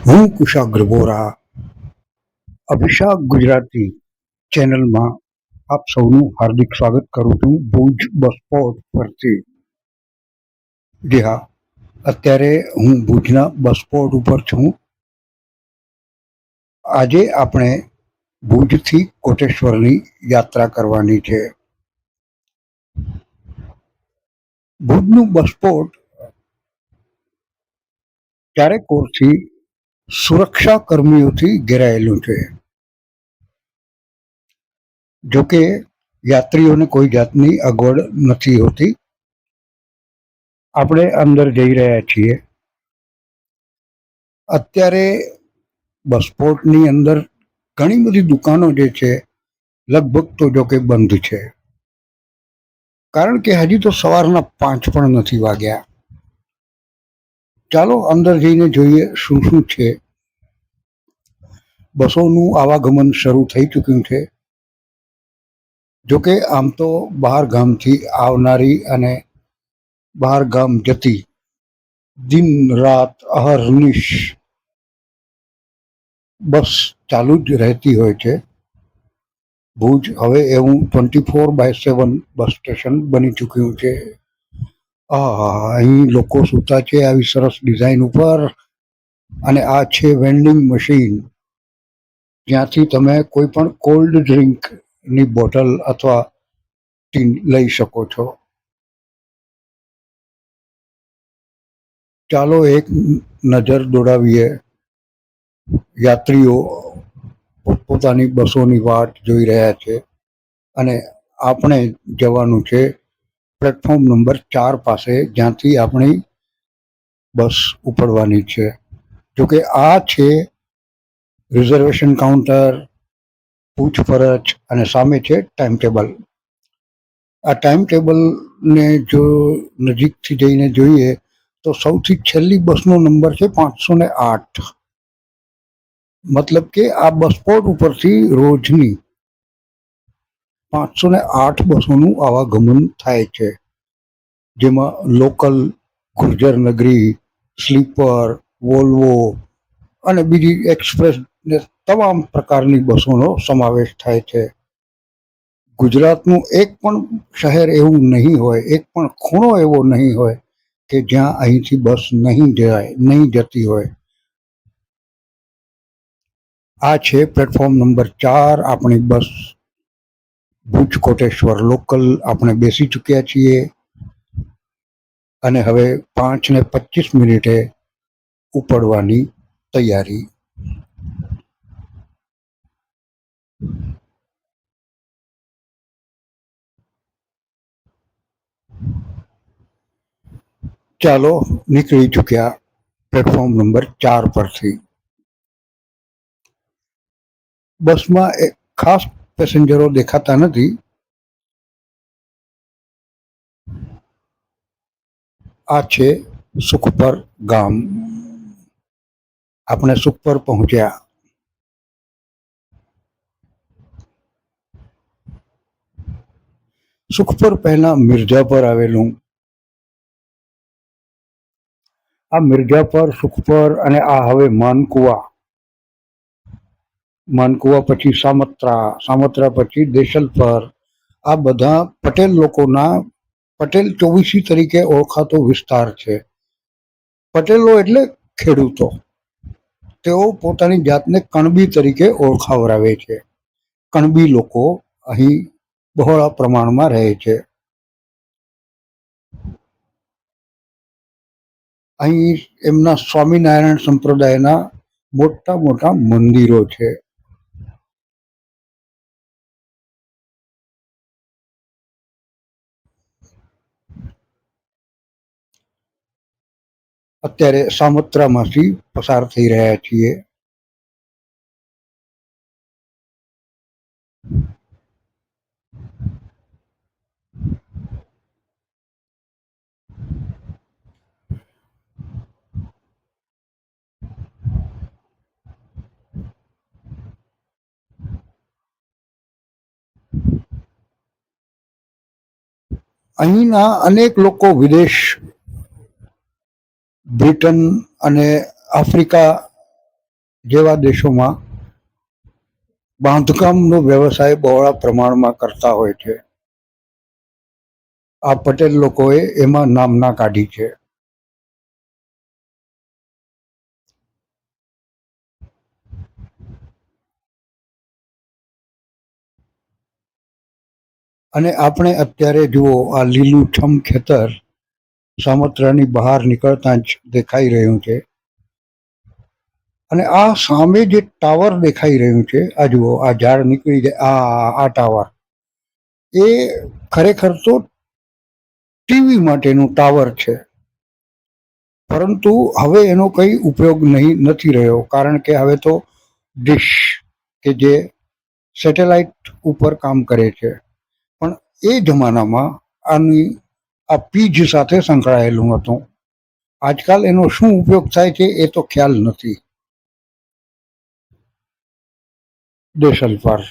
હું કુશાગ્ર બોરા અભિષાક ગુજરાતી ચેનલમાં આપ સૌનું હાર્દિક સ્વાગત કરું છું ભુજ બસ સ્પોટ પરથી. જી હા, અત્યારે હું ભુજના બસ સ્પોટ ઉપર છું. આજે આપણે ભુજથી કોટેશ્વરની યાત્રા કરવાની છે. ભુજનું બસ સ્પોટ ચારેકોરથી સુરક્ષા કર્મીઓથી ઘેરાયેલું છે. જોકે યાત્રીઓને કોઈ જાતની અગવડ નથી હોતી. આપણે અંદર જઈ રહ્યા છીએ. અત્યારે બસ સ્પોટની અંદર ઘણી બધી દુકાનો જે છે લગભગ તો જો કે બંધ છે, કારણ કે હજી તો સવારના 5 પણ નથી વાગ્યા. ચાલો અંદર જઈને જોઈએ શું શું છે. બસોનું આવાગમન શરૂ થઈ ચૂક્યું છે. જોકે આમ તો બહાર ગામથી આવનારી અને બહાર ગામ જતી દિન રાત અહર્નિશ બસ ચાલુ જ રહેતી હોય છે. ભુજ હવે એવું 24/7 બસ સ્ટેશન બની ચૂક્યું છે. અહીં લોકો સૂતા છે આવી સરસ ડિઝાઇન ઉપર, અને આ છે વેન્ડિંગ મશીન, જ્યાંથી તમે કોઈ પણ કોલ્ડ ડ્રિંકની બોટલ અથવા ટીન લઈ શકો છો. ચાલો એક નજર દોડાવીએ. યાત્રીઓ પોતાની બસોની વાટ જોઈ રહ્યા છે અને આપણે જવાનું છે પ્લેટફોર્મ નંબર 4 પાસે, જ્યાંથી આપણી બસ ઉપડવાની છે. જોકે આ છે રિઝર્વેશન કાઉન્ટર, પૂછપરછ અને સામે છે ટાઈમ ટેબલ. આ ટાઈમ ટેબલને જો નજીકથી જઈને જોઈએ તો સૌથી છેલ્લી બસનો નંબર છે 508. મતલબ કે આ બસ સ્પોટ ઉપરથી રોજની 508 બસોનું આવાગમન થાય છે, જેમાં લોકલ, ગુર્જર નગરી, સ્લીપર, વોલ્વો અને બીજી એક્સપ્રેસ ને તમામ પ્રકારની બસોનો સમાવેશ થાય છે. ગુજરાતનું એક પણ શહેર એવું નહીં હોય, એક પણ ખૂણો એવો નહીં હોય કે જ્યાં અહીંથી બસ નહીં જતી હોય. આ છે પ્લેટફોર્મ નંબર 4. આપણી બસ ભુજ કોટેશ્વર લોકલ આપણે બેસી ચૂક્યા છીએ અને હવે 5:25 ઉપડવાની તૈયારી. ચાલો નીકળી ચૂક્યા પ્લેટફોર્મ નંબર 4 પરથી. બસમાં ખાસ પેસેન્જરો દેખાતા નથી. આ છે સુખપર ગામ. આપણે સુખપર પહોંચ્યા. સુખપર પહેલા મિર્જાપર આવેલું. આ મિર્જાપર, સુખપર અને આ હવે માનકુવા. માનકુવા પછી સામત્રા પછી દેશલપર. આ બધા પટેલ લોકોના પટેલ ચોવીસી તરીકે ઓળખાતો વિસ્તાર છે. પટેલો એટલે ખેડૂતો. તેઓ પોતાની જાતને કણબી તરીકે ઓળખાવરાવે છે. કણબી લોકો અહીં બહોળા પ્રમાણમાં રહે છે. અહીં એમના સ્વામિનારાયણ સંપ્રદાયના મોટા મોટા મંદિરો છે. અત્યારે સામત્રામાંથી પસાર થઈ રહ્યા છીએ. અહીંના અનેક લોકો વિદેશ, બ્રિટન અને આફ્રિકા જેવા દેશોમાં બાંધકામનો વ્યવસાય બહોળા પ્રમાણમાં કરતા હોય છે. આ પટેલ લોકોએ એમાં નામના કાઢી છે. અને આપણે અત્યારે જુઓ આ લીલુંછમ ખેતર સમુદ્રની બહાર નીકળતા જ દેખાઈ રહ્યું છે. અને આ સામે જે ટાવર દેખાઈ રહ્યું છે, આ જુઓ આ ઝાડ નીકળી જાય, આ ટાવર એ ખરેખર તો ટીવી માટેનું ટાવર છે. પરંતુ હવે એનો કંઈ ઉપયોગ નથી રહ્યો, કારણ કે હવે તો ડિશ કે જે સેટેલાઇટ ઉપર કામ કરે છે. પણ એ જમાનામાં આ પીજ સાથે સંકળાયેલું હતું. આજકાલ એનો શું ઉપયોગ થાય છે એ તો ખ્યાલ નથી. દેશલફર,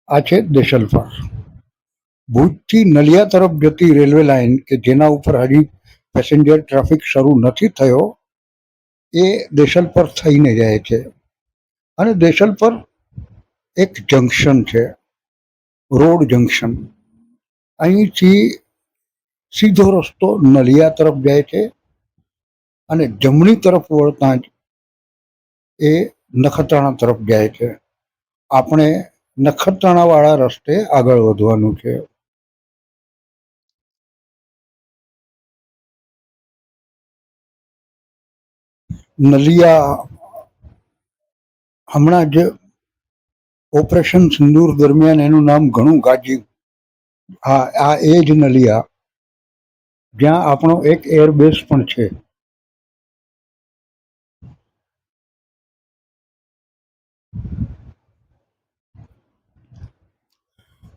આ છે દેશલફર. ભુજથી નલિયા તરફ જતી રેલવે લાઇન કે જેના ઉપર હજી પેસેન્જર ટ્રાફિક શરૂ નથી થયો, એ દેશલફર થઈને જાય છે. અને દેશલફર એક જંકશન છે, રોડ જંકશન. અહીંથી સીધો રસ્તો નલિયા તરફ જાય છે અને જમણી તરફ વળતા જ એ નખત્રાણા તરફ જાય છે. આપણે નખત્રાણાવાળા રસ્તે આગળ વધવાનું છે. નલિયા હમણાં જ ઓપરેશન સિંદૂર દરમિયાન એનું નામ ઘણું ગાજ્યું. હા, આ એ જ નલિયા જ્યાં આપણો એક એરબેઝ પણ છે.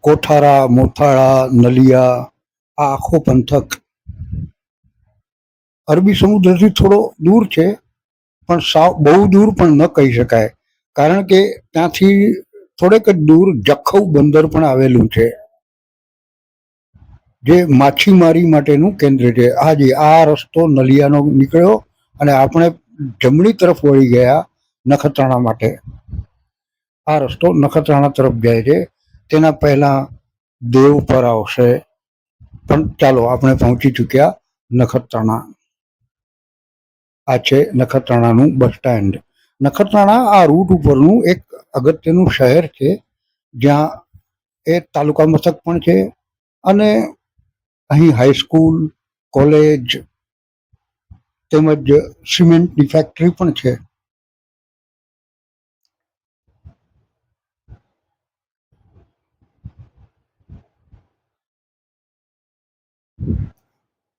કોઠારા, મોથાળા, નલિયા, આ આખો પંથક અરબી સમુદ્રથી થોડો દૂર છે, પણ સાવ બહુ દૂર પણ ન કહી શકાય, કારણ કે ત્યાંથી થોડેક જ દૂર જખૌ બંદર પણ આવેલું છે, જે માછીમારી માટેનું કેન્દ્ર છે. હાજી, આ રસ્તો નલિયાનો નીકળ્યો અને આપણે જમણી તરફ વળી ગયા નખત્રાણા માટે. આ રસ્તો નખત્રાણા તરફ જાય છે. તેના પહેલા દેવ પર આવશે, પણ ચાલો આપણે પહોંચી ચૂક્યા નખત્રાણા. આ છે નખત્રાણાનું બસ સ્ટેન્ડ. નખત્રાણા આ રૂટ ઉપરનું એક અગત્યનું શહેર છે, જ્યાં એ તાલુકા મથક પણ છે અને અહીં હાઈસ્કૂલ, કોલેજ તેમજ સિમેન્ટની ફેક્ટરી પણ છે.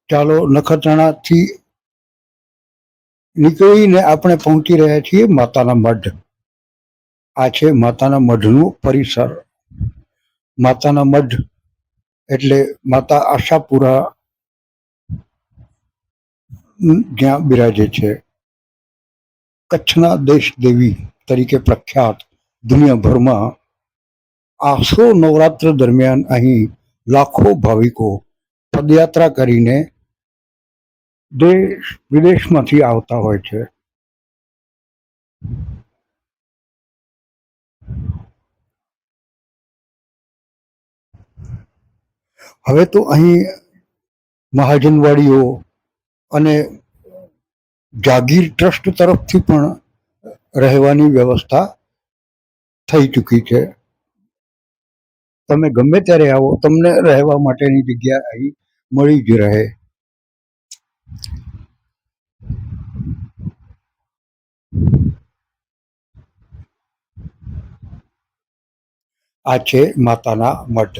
ચાલો, નખત્રાણાથી નીકળીને આપણે પહોંચી રહ્યા છીએ માતાના મઢ. આ છે માતાના મઢનું પરિસર. માતાના મઢ એટલે માતા આશાપુરા જ્યાં બિરાજે છે. કચ્છના દેશ દેવી તરીકે પ્રખ્યાત, દુનિયાભરમાં આસો નવરાત્ર દરમિયાન અહીં લાખો ભાવિકો પદયાત્રા કરીને દેશ વિદેશમાંથી આવતા હોય છે. હવે તો અહીં મહાજનવાડીઓ અને જાગીર ટ્રસ્ટ તરફથી પણ રહેવાની વ્યવસ્થા થઈ ચૂકી છે. તમે ગમે ત્યારે આવો, તમને રહેવા માટેની જગ્યા અહીં મળી જ રહે. આ છે માતાના મઢ.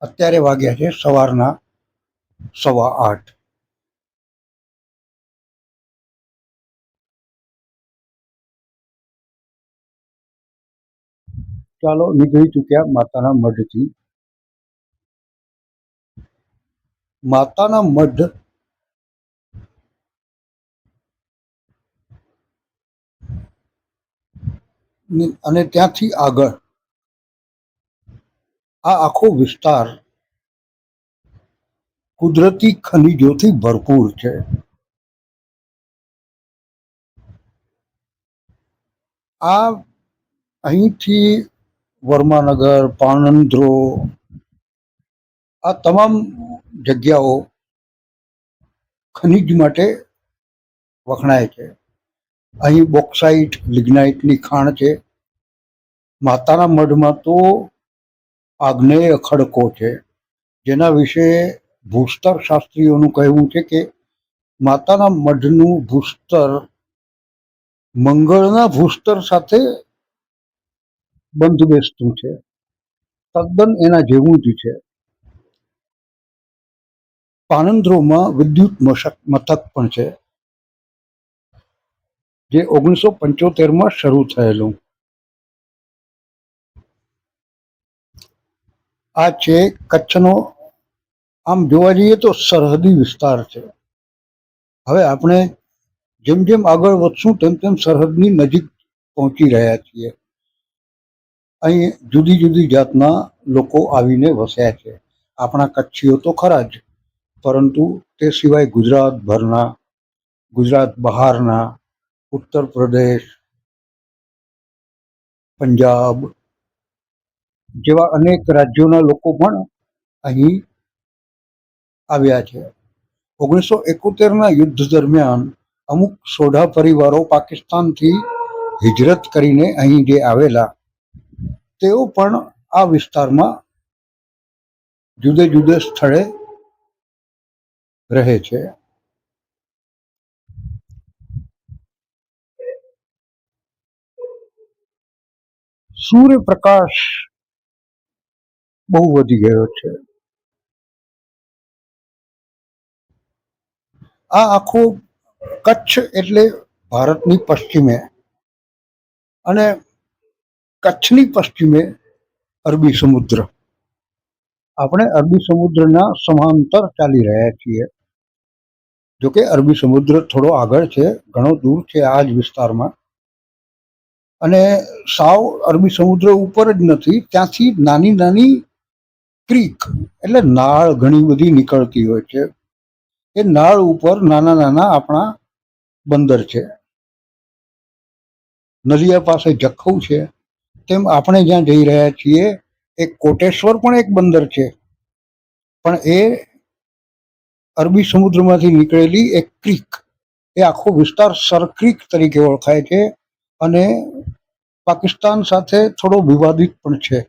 અત્યારે વાગ્યા છે સવારના 8:15. ચાલો, નીકળી ચૂક્યા માતાના મઢથી. માતાના મઢ અને ત્યાંથી આગળ આ આખો વિસ્તાર કુદરતી ખનિજોથી ભરપૂર છે. આ અહીંથી વર્માનગર, પાણંદ્રો, આ તમામ જગ્યાઓ ખનિજ માટે વખણાય છે. અહીં બોક્સાઇટ, લિગ્નાઇટની ખાણ છે. માતાના મઢમાં તો આગ્નેય ખડકો છે, જેના વિશે ભૂસ્તર શાસ્ત્રીઓનું કહેવું છે કે માતાના મઢનું ભૂસ્તર મંગળના ભૂસ્તર સાથે બંધ બેસતું છે, તદ્દન એના જેવું જ છે. પાણંદ્રોમાં વિદ્યુત મથક પણ છે, જે 1975માં શરૂ થયેલું. આ છે કચ્છનો, આમ જોવા જઈએ તો સરહદી વિસ્તાર છે. હવે આપણે જેમ જેમ આગળ વધશું તેમ તેમ સરહદની નજીક પહોંચી રહ્યા છીએ. અહીં જુદી જુદી જાતના લોકો આવીને વસ્યા છે. આપણા કચ્છીઓ તો ખરા જ, પરંતુ તે સિવાય ગુજરાતભરના, ગુજરાત બહારના, ઉત્તર પ્રદેશ, પંજાબ જેવા અનેક રાજ્યોના લોકો પણ અહીં આવ્યા છે. 1971ના યુદ્ધ દરમિયાન અમુક સોઢા પરિવારો પાકિસ્તાનથી હિજરત કરીને અહીં જે આવેલા, તેઓ પણ આ વિસ્તારમાં જુદે જુદે સ્થળે રહે છે. સૂર્યપ્રકાશ બહુ વધી ગયો છે. આ આખો કચ્છ એટલે ભારતની પશ્ચિમે, અને કચ્છની પશ્ચિમે અરબી સમુદ્ર. આપણે અરબી સમુદ્રના સમાંતર ચાલી રહ્યા છીએ. જોકે અરબી સમુદ્ર થોડો આગળ છે, ઘણો દૂર છે આ જ વિસ્તારમાં, અને સાવ અરબી સમુદ્ર ઉપર જ નથી, ત્યાંથી નાની નાની ક્રીક એટલે નાળ ઘણી બધી નીકળતી હોય છે. એ નાળ ઉપર નાના નાના આપણા બંદર છે. નલિયા પાસે જખૌ છે, તેમ આપણે જ્યાં જઈ રહ્યા છીએ એ કોટેશ્વર પણ એક બંદર છે, પણ એ અરબી સમુદ્રમાંથી નીકળેલી એક ક્રીક. એ આખો વિસ્તાર સરક્રીક તરીકે ઓળખાય છે, અને પાકિસ્તાન સાથે થોડો વિવાદિત પણ છે.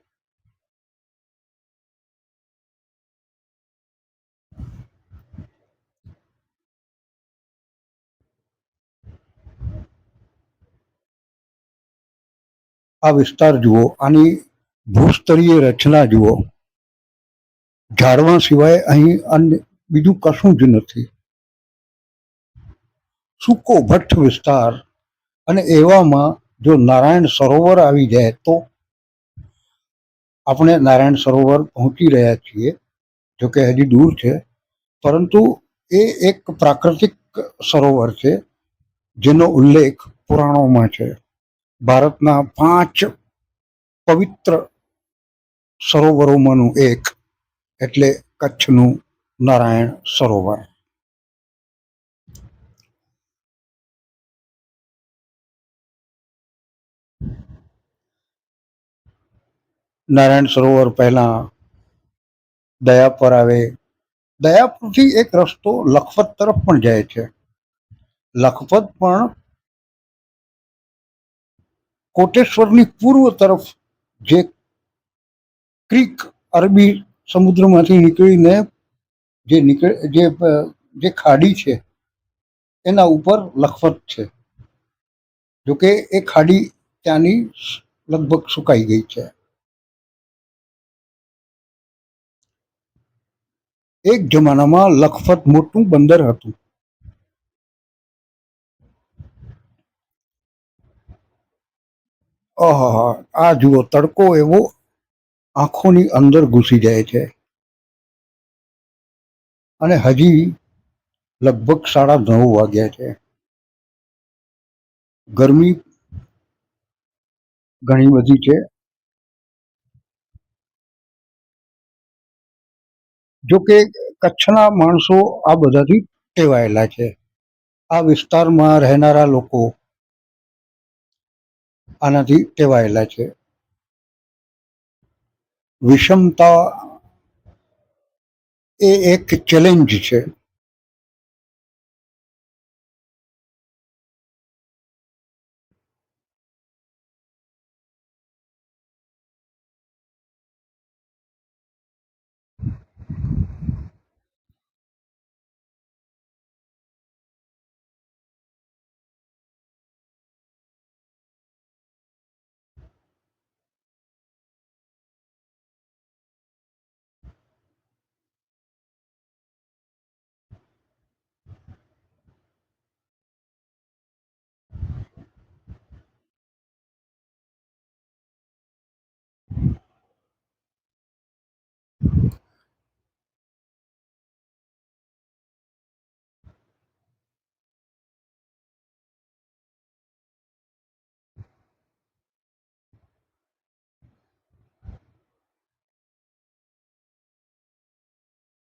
આ વિસ્તાર જુઓ, આની ભૂસ્તરીય રચના જુઓ. ઝાડવા સિવાય અહીં અન્ય બીજું કશું જ નથી. સૂકો ભઠ્ઠ વિસ્તાર, અને એવામાં જો નારાયણ સરોવર આવી જાય તો. આપણે નારાયણ સરોવર પહોંચી રહ્યા છીએ, જોકે હજી દૂર છે, પરંતુ એ એક પ્રાકૃતિક સરોવર છે જેનો ઉલ્લેખ પુરાણોમાં છે. ભારતના 5 પવિત્ર સરોવરોમાંનું એક એટલે કચ્છનું નારાયણ સરોવર. નારાયણ સરોવર પહેલા દયાપર આવે, દયાપુરથી એક રસ્તો લખપત તરફ પણ જાય છે. લખપત પણ કોટેશ્વરની પૂર્વ તરફ જે ક્રીક અરબી સમુદ્રમાંથી નીકળીને જે ખાડી છે એના ઉપર લખપત છે. જોકે એ ખાડી ત્યાંની લગભગ સુકાઈ ગઈ છે. એક જમાનામાં લખપત મોટું બંદર હતું. આ જુઓ, તડકો એવો આંખોની અંદર ઘૂસી જાય છે, અને હજી લગભગ 9:30 વાગ્યા છે. ગરમી ઘણી બધી છે. જોકે કચ્છના માણસો આ બધાથી ટેવાયેલા છે. આ વિસ્તારમાં રહેનારા લોકો આનાથી ટેવાયેલા છે. વિષમતા એ એક ચેલેન્જ છે.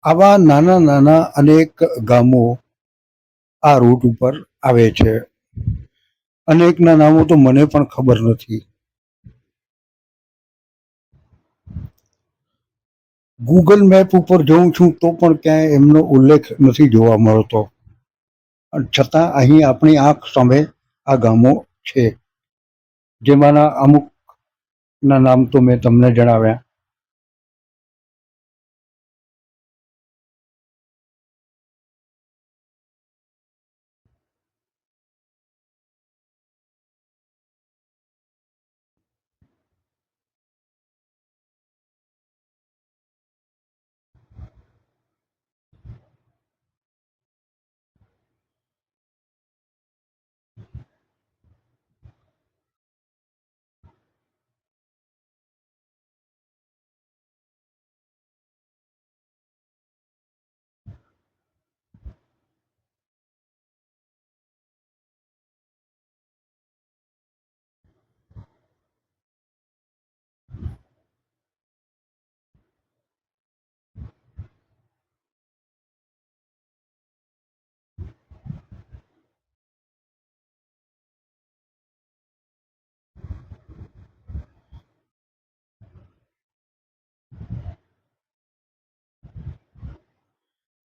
આવા નાના નાના અનેક ગામો આ રૂટ ઉપર આવે છે. અનેકના નામો તો મને પણ ખબર નથી. ગૂગલ મેપ ઉપર જોઉં છું તો પણ ક્યાંય એમનો ઉલ્લેખ નથી જોવા મળતો. છતાં અહીં આપણી આંખ સામે આ ગામો છે, જેમાંના અમુકના નામ તો મેં તમને જણાવ્યા.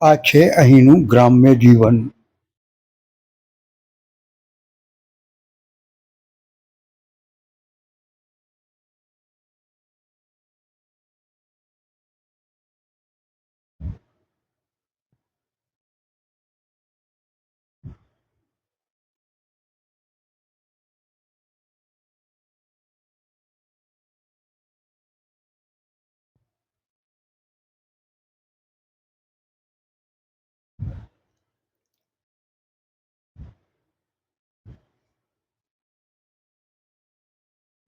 આ છે અહીંનું ગ્રામ્ય જીવન.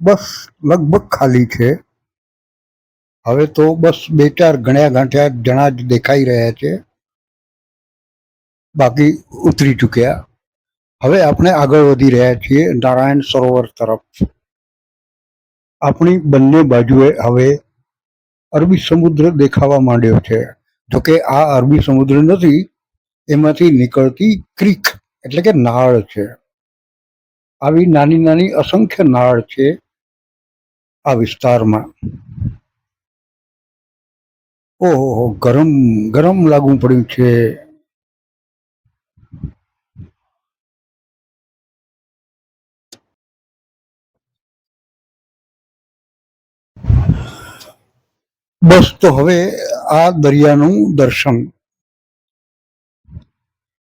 બસ લગભગ ખાલી છે. હવે તો બસ 2-4 ગણ્યા ગાંઠ્યા જણા જ દેખાઈ રહ્યા છે, બાકી ઉતરી ચૂક્યા. હવે આપણે આગળ વધી રહ્યા છીએ નારાયણ સરોવર તરફ. આપણી બંને બાજુએ હવે અરબી સમુદ્ર દેખાવા માંડ્યો છે. જોકે આ અરબી સમુદ્ર નથી, એમાંથી નીકળતી ક્રીક એટલે કે નાળ છે. આવી નાની નાની અસંખ્ય નાળ છે આ વિસ્તારમાં. ઓહો, ગરમ ગરમ લાગુ પડ્યું છે. બસ તો હવે આ દરિયાનું દર્શન,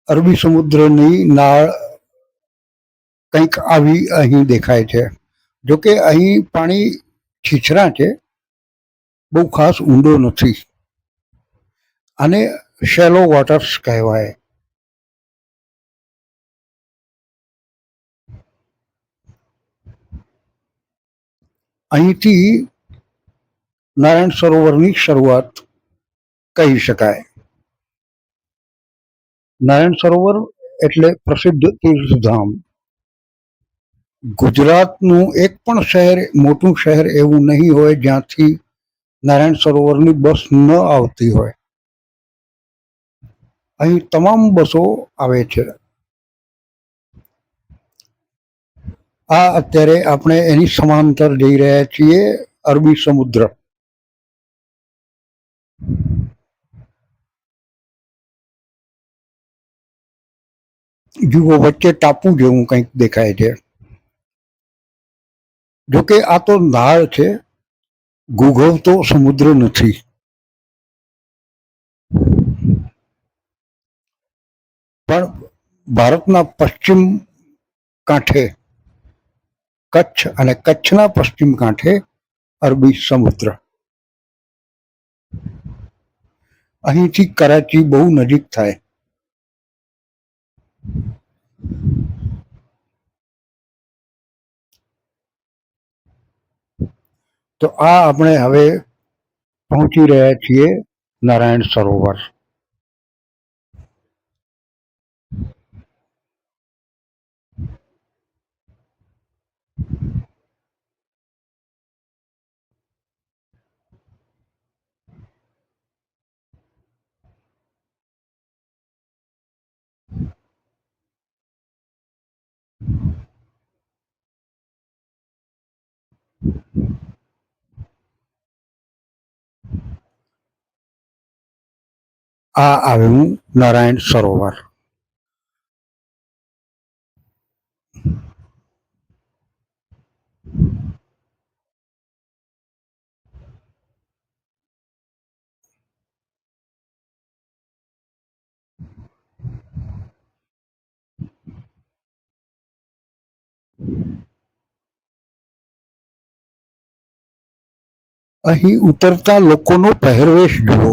અરબી સમુદ્રની નાળ કંઈક આવી અહીં દેખાય છે. જોકે અહીં પાણી છીછરા છે, બહુ ખાસ ઊંડો નથી. આને શેલો વોટર્સ કહેવાય. અહીંથી નારાયણ સરોવરની શરૂઆત કહી શકાય. નારાયણ સરોવર એટલે પ્રસિદ્ધ તીર્થધામ. ગુજરાતનું એક પણ શહેર, મોટું શહેર એવું નહીં હોય જ્યાંથી નારાયણ સરોવરની બસ ન આવતી હોય. અહીં તમામ બસો આવે છે. આ અત્યારે આપણે એની સમાંતર જઈ રહ્યા છીએ અરબી સમુદ્ર. જુઓ વચ્ચે ટાપુ જેવું કંઈક દેખાય છે. જોકે આ તો નાળ છે, ઘૂઘવતો સમુદ્ર નથી. પણ ભારતના પશ્ચિમ કાંઠે કચ્છ અને કચ્છના પશ્ચિમ કાંઠે અરબી સમુદ્ર. અહીંથી કરાચી બહુ નજીક થાય. તો આ આપણે હવે પહોંચી રહ્યા છીએ નારાયણ સરોવર. આ આવ્યું નારાયણ સરોવર. અહીં ઉતરતા લોકોનો પહેરવેશ જુઓ,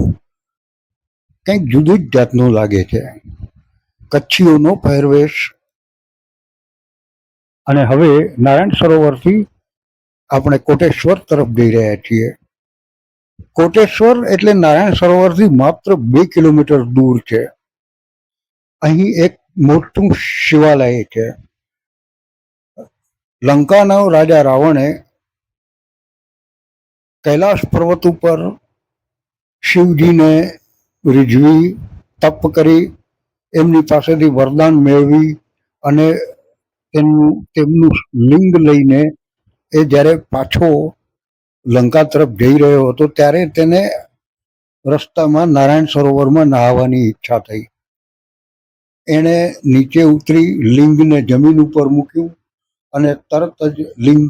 કંઈક જુદું જ જાતનું લાગે છે. કચ્છીઓનો પહેરવેશ. અને હવે નારાયણ સરોવરથી આપણે કોટેશ્વર તરફ જઈ રહ્યા છીએ. કોટેશ્વર એટલે નારાયણ સરોવરથી માત્ર 2 કિલોમીટર દૂર છે. અહીં એક મોટું શિવાલય છે. લંકાના રાજા રાવણે કૈલાશ પર્વત ઉપર શિવજીને રીઝવી, તપ કરી, એમની પાસેથી વરદાન મેળવી અને તેમનું લિંગ લઈને એ જ્યારે પાછો લંકા તરફ જઈ રહ્યો હતો ત્યારે તેને રસ્તામાં નારાયણ સરોવરમાં નહાવાની ઈચ્છા થઈ. એણે નીચે ઉતરી લિંગને જમીન ઉપર મૂક્યું અને તરત જ લિંગ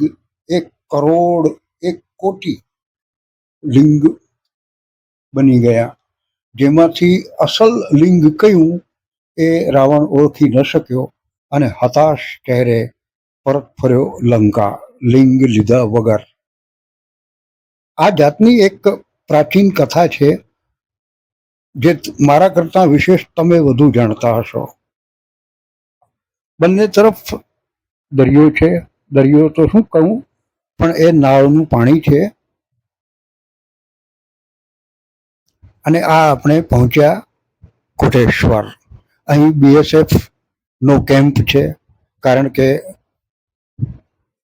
1 કરોડ 1 કોટી લિંગ બની ગયા. જેમાંથી અસલ લિંગ કયું એ રાવણ ઓળખી ન શક્યો અને હતાશ ચહેરે પરત ફર્યો લંકા, લિંગ લીધા વગર. આ જાતની એક પ્રાચીન કથા છે જે મારા કરતા વિશેષ તમે વધુ જાણતા હશો. બંને તરફ દરિયો છે. દરિયો તો શું કહું, પણ એ નાળનું પાણી છે. અને આ આપણે પહોંચ્યા કોટેશ્વર. અહીં BSF નો કેમ્પ છે, કારણ કે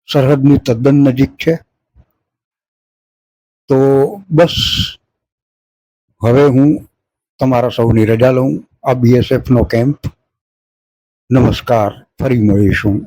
સરહદની તદ્દન નજીક છે. તો બસ હવે હું તમારા સૌની રજા લઉં. આ BSF નો કેમ્પ. નમસ્કાર, ફરી મળીશું.